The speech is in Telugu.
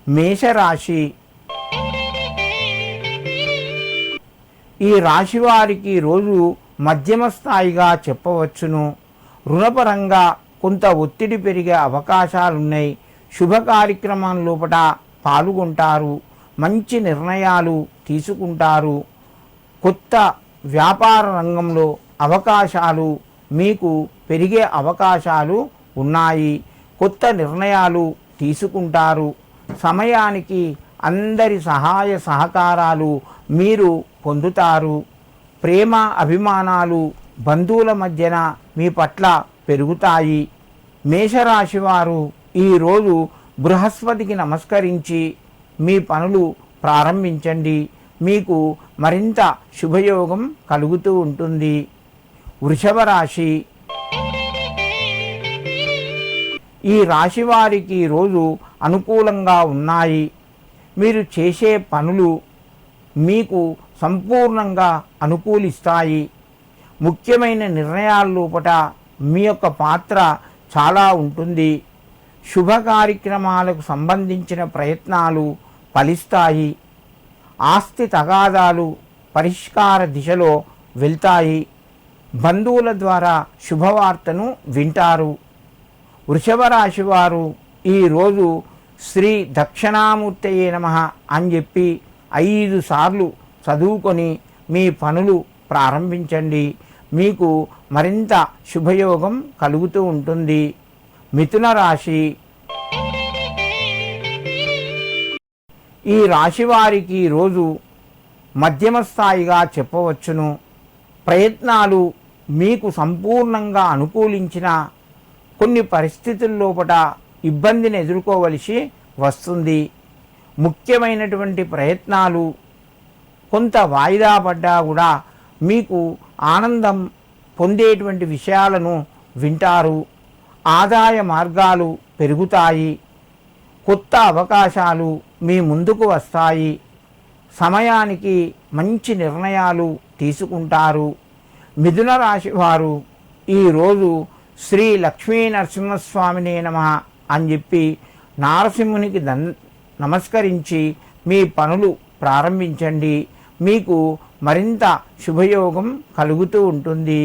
మేషరాశి. ఈ రాశి వారికి రోజు మధ్యమ స్థాయిగా చెప్పవచ్చును. రుణపరంగా కొంత ఒత్తిడి పెరిగే అవకాశాలున్నాయి. శుభ కార్యక్రమం లోపల పాల్గొంటారు. మంచి నిర్ణయాలు తీసుకుంటారు. కొత్త వ్యాపార రంగంలో అవకాశాలు మీకు పెరిగే అవకాశాలు ఉన్నాయి. కొత్త నిర్ణయాలు తీసుకుంటారు. సమయానికి అందరి సహాయ సహకారాలు మీరు పొందుతారు. ప్రేమ అభిమానాలు బంధువుల మధ్యన మీ పట్ల పెరుగుతాయి. మేషరాశి వారు ఈరోజు బృహస్పతికి నమస్కరించి మీ పనులు ప్రారంభించండి. మీకు మరింత శుభయోగం కలుగుతూ ఉంటుంది. వృషభ రాశి. ఈ రాశి వారికి రోజు అనుకూలంగా ఉన్నాయి. మీరు చేసే పనులు మీకు సంపూర్ణంగా అనుకూలిస్తాయి. ముఖ్యమైన నిర్ణయాల లోపల మీ యొక్క పాత్ర చాలా ఉంటుంది. శుభ కార్యక్రమాలకు సంబంధించిన ప్రయత్నాలు ఫలిస్తాయి. ఆస్తి తగాదాలు పరిష్కార దిశలో వెళ్తాయి. బంధువుల ద్వారా శుభవార్తను వింటారు. వృషభ రాశి వారు ఈరోజు శ్రీ దక్షిణామూర్తయే నమః అని చెప్పి 5 సార్లు చదువుకొని మీ పనులు ప్రారంభించండి. మీకు మరింత శుభయోగం కలుగుతూ ఉంటుంది. మిథున రాశి. ఈ రాశి వారికి రోజు మధ్యమ స్థాయిగా చెప్పవచ్చును. ప్రయత్నాలు మీకు సంపూర్ణంగా అనుకూలించిన కొన్ని పరిస్థితుల్లోపట ఇబ్బందిని ఎదుర్కోవలసి వస్తుంది. ముఖ్యమైనటువంటి ప్రయత్నాలు కొంత వాయిదా పడ్డా కూడా మీకు ఆనందం పొందేటువంటి విషయాలను వింటారు. ఆదాయ మార్గాలు పెరుగుతాయి. కొత్త అవకాశాలు మీ ముందుకు వస్తాయి. సమయానికి మంచి నిర్ణయాలు తీసుకుంటారు. మిథున రాశి వారు ఈరోజు శ్రీ లక్ష్మీ నరసింహస్వామినే నమః అని చెప్పి నారసింహునికి నమస్కరించి మీ పనులు ప్రారంభించండి. మీకు మరింత శుభయోగం కలుగుతూ ఉంటుంది.